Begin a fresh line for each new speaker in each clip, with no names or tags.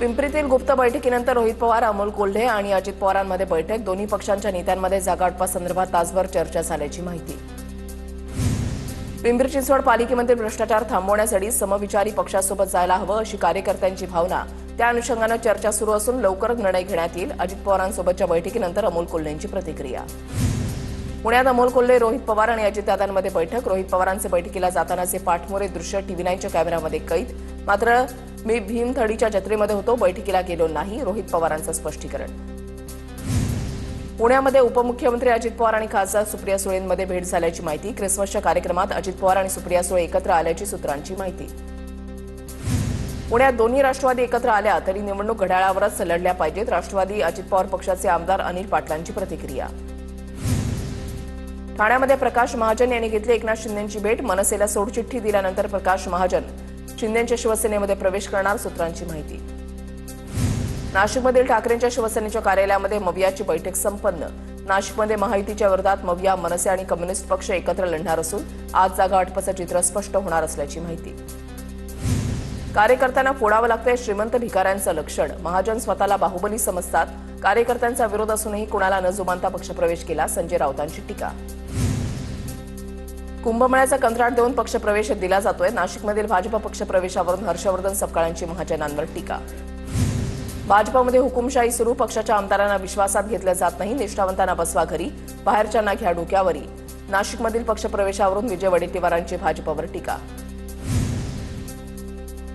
पिंपरीतील गुप्त बैठकीनंतर रोहित पवार, अमोल कोल्हे आणि अजित पवारांमध्ये बैठक. दोन्ही पक्षांच्या नेत्यांमध्ये जागावाटपासंदर्भात तासभर चर्चा झाल्याची माहिती. पिंपरी चिंचवड पालिकेमध्ये भ्रष्टाचार थांबवण्यासाठी समविचारी पक्षासोबत जायला हवं अशी कार्यकर्त्यांची भावना. त्या अनुषंगानं चर्चा सुरू असून लवकरच निर्णय घेण्यात येईल. अजित पवारांसोबतच्या बैठकीनंतर अमोल कोल्हेंची प्रतिक्रिया. पुण्यात अमोल कोल्हे, रोहित पवार आणि अजितदादांमध्ये बैठक. रोहित पवारांचे बैठकीला जातानाचे पाठमोरे दृश्य TV9च्या कॅमेऱ्यामध्ये कैद. मात्र मी भीमथडीच्या जत्रेमध्ये होतो, बैठकीला गेलो नाही, रोहित पवारांचं स्पष्टीकरण. पुण्यामध्ये उपमुख्यमंत्री अजित पवार आणि खासदार सुप्रिया सुळेंमध्ये भेट झाल्याची माहिती. ख्रिसमसच्या कार्यक्रमात अजित पवार आणि सुप्रिया सुळे एकत्र आल्याची सूत्रांची माहिती. पुण्यात दोन्ही राष्ट्रवादी एकत्र आल्या तरी निवडणूक घड्याळावरच लढल्या पाहिजेत. राष्ट्रवादी अजित पवार पक्षाचे आमदार अनिल पाटलांची प्रतिक्रिया. ठाण्यामध्ये प्रकाश महाजन यांनी घेतली एकनाथ शिंदेंची भेट. मनसेला सोडचिठ्ठी दिल्यानंतर प्रकाश महाजन शिंदेंच्या शिवसेनेमध्ये प्रवेश करणार, सूत्रांची माहिती. नाशिकमधील ठाकरेंच्या शिवसेनेच्या कार्यालयामध्ये मवियाची बैठक संपन्न. नाशिकमध्ये महायुतीच्या विरोधात मविया, मनसे आणि कम्युनिस्ट पक्ष एकत्र लढणार असून आज जागा वाटपाचं चित्र स्पष्ट होणार असल्याची माहिती. कार्यकर्त्यांना फोडावं लागतंय श्रीमंत भिकाऱ्यांचं लक्षण. महाजन स्वतःला बाहुबली समजतात. कार्यकर्त्यांचा विरोध असूनही कुणाला न जुमानता पक्षप्रवेश केला, संजय राऊतांची टीका. कुंभमेळ्याचा कंत्राट देऊन पक्षप्रवेश दिला जातोय. नाशिकमधील भाजप पक्षप्रवेशावरून हर्षवर्धन सपकाळांची महाजनांवर टीका. भाजपमध्ये हुकुमशाही सुरू. पक्षाच्या आमदारांना विश्वासात घेतलं जात नाही. निष्ठावंतांना बसवा घरी, बाहेरच्यांना घ्या डोक्यावरी. नाशिकमधील पक्षप्रवेशावरून विजय वडेट्टीवारांची भाजपवर टीका.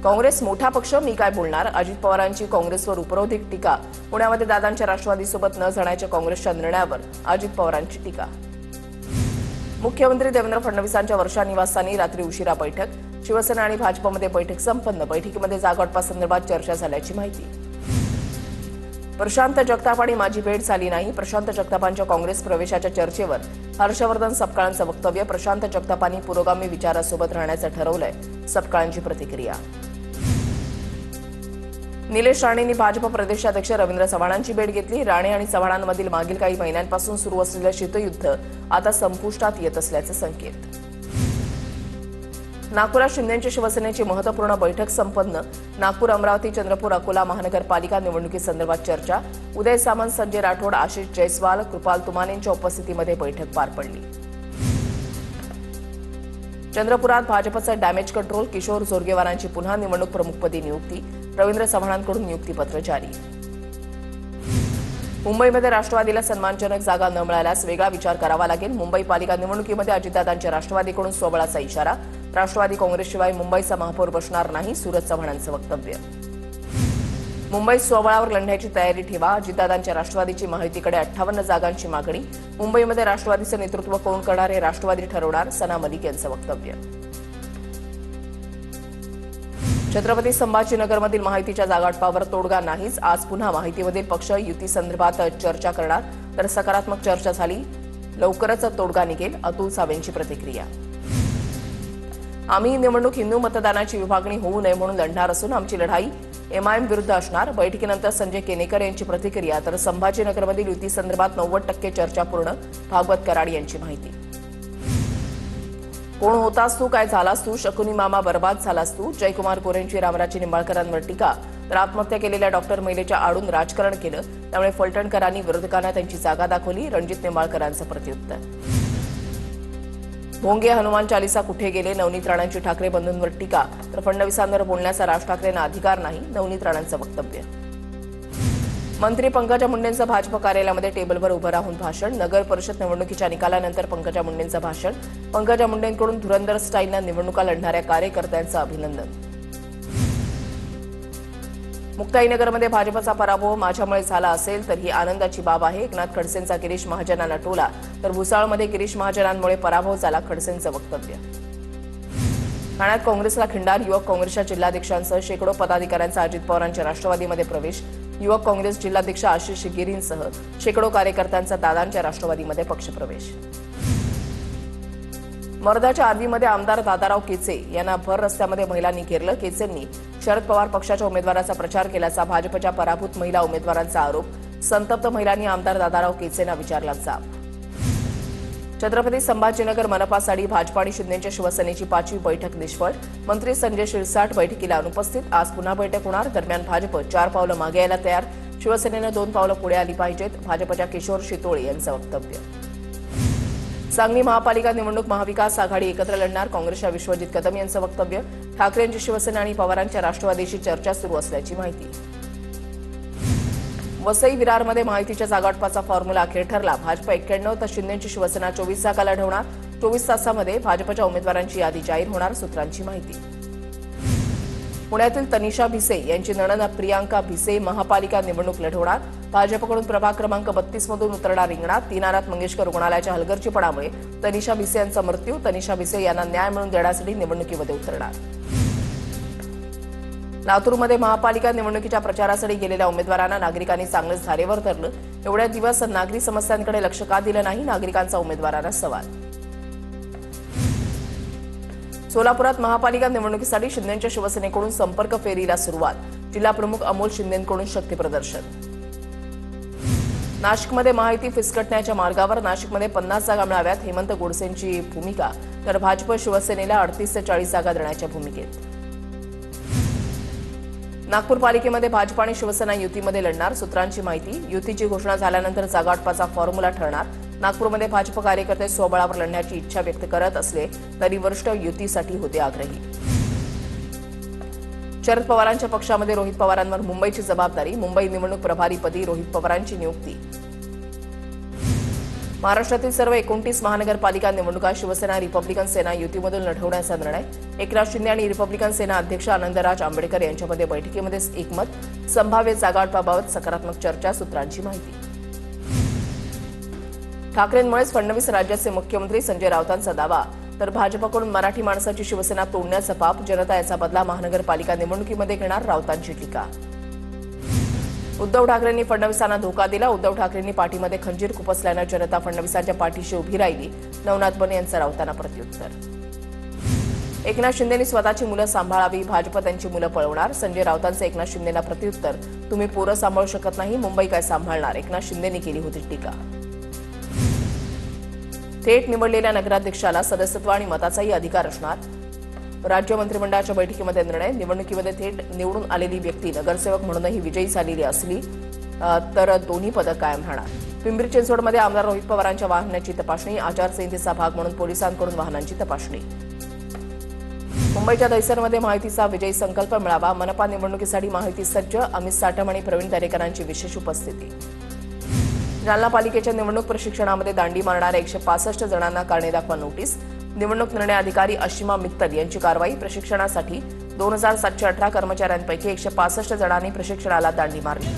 काँग्रेस मोठा पक्ष, मी काय बोलणार, अजित पवारांची काँग्रेसवर उपरोधिक टीका. पुण्यामध्ये दादांच्या राष्ट्रवादीसोबत न जाण्याच्या काँग्रेसच्या निर्णयावर अजित पवारांची टीका. मुख्यमंत्री देवेंद्र फडणवीसांच्या वर्षा निवासस्थानी रात्री उशिरा बैठक. शिवसेना आणि भाजपमध्ये बैठक संपन्न. बैठकीमध्ये जागावाटपासंदर्भात चर्चा झाल्याची माहिती. प्रशांत जगताप आणि माझी भेट झाली नाही. प्रशांत जगतापांच्या काँग्रेस प्रवेशाच्या चर्चेवर हर्षवर्धन सपकाळांचं वक्तव्य. प्रशांत जगतापांनी पुरोगामी विचारासोबत राहण्याचं ठरवलंय, सपकाळांची प्रतिक्रिया. निलेश राणेंनी भाजप प्रदेशाध्यक्ष रवींद्र चव्हाणांची भेट घेतली. राणे आणि चव्हाणांमधील मागील काही महिन्यांपासून सुरू असलेलं शीतयुद्ध आता संपुष्टात येत असल्याचे संकेत. नागपुरात शिंदेंच्या शिवसेनेची महत्त्वपूर्ण बैठक संपन्न. नागपूर, अमरावती, चंद्रपूर, अकोला महानगरपालिका निवडणुकीसंदर्भात चर्चा. उदय सामंत, संजय राठोड, आशिष जयस्वाल, कृपाल तुमानेंच्या उपस्थितीमध्ये बैठक पार पडली. चंद्रपुरात भाजपचा डॅमेज कंट्रोल. किशोर जोरगेवारांची पुन्हा निवडणूक प्रमुखपदी नियुक्ती. रवींद्र चव्हाणांकडून नियुक्तीपत्र जारी. मुंबईमध्ये राष्ट्रवादीला सन्मानजनक जागा न मिळाल्यास वेगळा विचार करावा लागेल. मुंबई पालिका निवडणुकीमध्ये अजितदादांच्या राष्ट्रवादीकडून स्वबळाचा इशारा. राष्ट्रवादी काँग्रेसशिवाय मुंबईचा महापौर बसणार नाही, सूरज चव्हाणांचं वक्तव्य. मुंबईत स्वबळावर लढण्याची तयारी ठेवा. अजितदादांच्या राष्ट्रवादीची महायुतीकडे 58 जागांची मागणी. मुंबईमध्ये राष्ट्रवादीचं नेतृत्व कोण करणार हे राष्ट्रवादी ठरवणार, सना मलिक यांचं वक्तव्य. छत्रपती संभाजीनगरमधील महायुतीच्या जागावाटपावर तोडगा नाहीच. आज पुन्हा महायुतीमधील पक्ष युतीसंदर्भात चर्चा करणार, तर सकारात्मक चर्चा झाली, लवकरच तोडगा निघेल, अतुल सावेंची प्रतिक्रिया. आम्ही निवडणूक हिंदू मतदानाची विभागणी होऊ नये म्हणून लढणार असून आमची लढाई MIM विरुद्ध असणार. बैठकीनंतर संजय केनेकर यांची प्रतिक्रिया. तर संभाजीनगरमधील युतीसंदर्भात 90% चर्चा पूर्ण, भागवत कराड यांची माहिती. कोण होतास तू, काय झालास तू, शकुनी मामा बर्बाद झालास तू. जयकुमार गोरेंची रामराजे निंबाळकरांवर टीका. तर आत्महत्या केलेल्या डॉक्टर महिलेच्या आडून राजकारण केलं, त्यामुळे फलटणकरांनी विरोधकांना त्यांची जागा दाखवली. रणजित निंबाळकरांचं प्रत्युत्तर. भोंगे हनुमान चालिसा कुठे गेले, नवनीत राणांची ठाकरे बंधूंवर टीका. तर फडणवीसांवर बोलण्याचा राज ठाकरेंना अधिकार नाही, नवनीत राणांचं वक्तव्य. मंत्री पंकजा मुंडेंचं भाजप कार्यालयामध्ये टेबलवर उभं राहून भाषण. नगर परिषद निवडणुकीच्या निकालानंतर पंकजा मुंडेंचं भाषण. पंकजा मुंडेंकडून धुरंधर स्टाईलनं निवडणुका लढणाऱ्या कार्यकर्त्यांचं अभिनंदन. मुक्ताईनगरमध्ये भाजपचा पराभव माझ्यामुळे झाला असेल तर ही आनंदाची बाब आहे. एकनाथ खडसेंचा गिरीश महाजनांना टोला. तर भुसावळमध्ये गिरीश महाजनांमुळे पराभव झाला, खडसेंचं वक्तव्य. ठाण्यात काँग्रेसला खिंडार. युवक काँग्रेसच्या जिल्हाध्यक्षांसह शेकडो पदाधिकाऱ्यांचा अजित पवारांच्या राष्ट्रवादीमध्ये प्रवेश. युवक काँग्रेस जिल्हाध्यक्ष आशिष गिरींसह शेकडो कार्यकर्त्यांचा दादांच्या राष्ट्रवादीमध्ये पक्षप्रवेश. वर्ध्याच्या आर्वीमध्ये आमदार दादाराव केचे यांना भर रस्त्यामध्ये महिलांनी घेरलं. केचेंनी शरद पवार पक्षाच्या उमेदवाराचा प्रचार केल्याचा भाजपच्या पराभूत महिला उमेदवारांचा आरोप. संतप्त महिलांनी आमदार दादाराव केचेंना विचारला जाब. छत्रपती संभाजीनगर मनपासाठी भाजपा आणि शिंदेच्या शिवसेनेची 5वी बैठक निष्फळ. मंत्री संजय शिरसाट बैठकीला अनुपस्थित. आज पुन्हा बैठक होणार. दरम्यान भाजप 4 पावलं मागे यायला तयार. शिवसेनेनं 2 पावलं पुढे आली पाहिजेत. भाजपच्या किशोर शितोळे यांचं वक्तव्य. सांगली महापालिका निवडणूक महाविकास आघाडी एकत्र लढणार. काँग्रेसच्या विश्वजित कदम यांचं वक्तव्य. ठाकरेंची शिवसेना आणि पवारांच्या राष्ट्रवादीशी चर्चा सुरू असल्याची माहिती. वसई विरारमध्ये महायुतीच्या जागावाटपाचा फॉर्म्युला अखेर ठरला. भाजप 91 तर शिंदेची शिवसेना 24 जागा लढवणार. 24 तासामध्ये भाजपच्या उमेदवारांची यादी जाहीर होणार. सूत्रांची माहिती. पुण्यातील तनिषा भिसे यांची नणंद प्रियांका भिसे महापालिका निवडणूक लढवणार. भाजपकडून प्रभाग क्रमांक 32 मधून उतरणार रिंगणात. तीनारात मंगेशकर रुग्णालयाच्या हलगर्जीपणामुळे तनिषा भिसे यांचा मृत्यू. तनिषा भिसे यांना न्याय मिळवून देण्यासाठी निवडणुकीमध्ये उतरणार. लातूरमध्ये महापालिका निवडणुकीच्या प्रचारासाठी गेलेल्या उमेदवारांना नागरिकांनी चांगलेच धारेवर धरलं. एवढ्या दिवस नागरी समस्यांकडे लक्ष का दिलं नाही, नागरिकांचा उमेदवारांना सवाल. सोलापुरात महापालिका निवडणुकीसाठी शिंदेच्या शिवसेनेकडून संपर्क फेरीला सुरुवात. जिल्हाप्रमुख अमोल शिंदेंकडून शक्तीप्रदर्शन. नाशिकमध्ये महायुती फिसकटण्याच्या मार्गावर. नाशिकमध्ये 50 जागा मिळाव्यात हेमंत गोडसेंची भूमिका, तर भाजप शिवसेनेला 38 ते 40 जागा देण्याच्या भूमिकेत. नागपूर पालिकेमध्ये भाजप आणि शिवसेना युतीमध्ये लढणार. सूत्रांची माहिती. युतीची घोषणा झाल्यानंतर जागावाटपाचा फॉर्म्युला ठरणार. नागपूरमध्ये भाजप कार्यकर्ते स्वबळावर लढण्याची इच्छा व्यक्त करत असले तरी वरिष्ठ युतीसाठी होते आग्रही. शरद पवारांच्या पक्षामध्ये रोहित पवारांवर मुंबईची जबाबदारी. मुंबई निवडणूक प्रभारीपदी रोहित पवारांची नियुक्ती. महाराष्ट्रातील सर्व 29 महानगरपालिका निवडणुका शिवसेना रिपब्लिकन सेना युतीमधून लढवण्याचा निर्णय. एकनाथ शिंदे आणि रिपब्लिकन सेना अध्यक्ष आनंदराज आंबेडकर यांच्यामध्ये बैठकीमध्ये एकमत. संभाव्य जागावाटपाबाबत सकारात्मक चर्चा. सूत्रांची माहिती. ठाकरेंमुळेच फडणवीस राज्याचे मुख्यमंत्री, संजय राऊतांचा दावा. तर भाजपकडून मराठी माणसाची शिवसेना तोडण्याचा पाप. जनता याचा बदला महानगरपालिका निवडणुकीमध्ये घेणार. राऊतांची टीका. उद्धव ठाकरेंनी फडणवीसांना धोका दिला. उद्धव ठाकरेंनी पाठीमध्ये खंजीर खुपसल्यानं जनता फडणवीसांच्या पाठीशी उभी राहिली. नवनाथ बने यांचं राऊतांना प्रत्युत्तर. एकनाथ शिंदेंनी स्वतःची मुलं सांभाळावी. भाजप त्यांची मुलं पळवणार. संजय राऊतांचं एकनाथ शिंदेंना प्रत्युत्तर. तुम्ही पोरं सांभाळू शकत नाही, मुंबई काय सांभाळणार. एकनाथ शिंदेंनी केली होती टीका. थेट निवडलेल्या नगराध्यक्षाला सदस्यत्व आणि मताचाही अधिकार असणार. राज्य मंत्रिमंडळाच्या बैठकीमध्ये निर्णय. निवडणुकीमध्ये थेट निवडून आलेली व्यक्ती नगरसेवक म्हणूनही विजयी झालेली असली तर दोन्ही पदं कायम राहणार. पिंपरी चिंचवडमध्ये आमदार रोहित पवारांच्या वाहनाची तपासणी. आचारसंहितेचा भाग म्हणून पोलिसांकडून वाहनांची तपासणी. मुंबईच्या दहिसरमध्ये महायुतीचा विजयी संकल्प मेळावा. मनपा निवडणुकीसाठी महायुती सज्ज. अमित साटम आणि प्रवीण दरेकरांची विशेष उपस्थिती. जालना पालिकेच्या निवडणूक प्रशिक्षणामध्ये दांडी मारणाऱ्या 165 जणांना कारणे दाखवा नोटीस. निवडणूक निर्णय अधिकारी अशिमा मित्तल यांची कारवाई. प्रशिक्षणासाठी 2718 कर्मचाऱ्यांपैकी 165 जणांनी प्रशिक्षणाला दांडी मारली.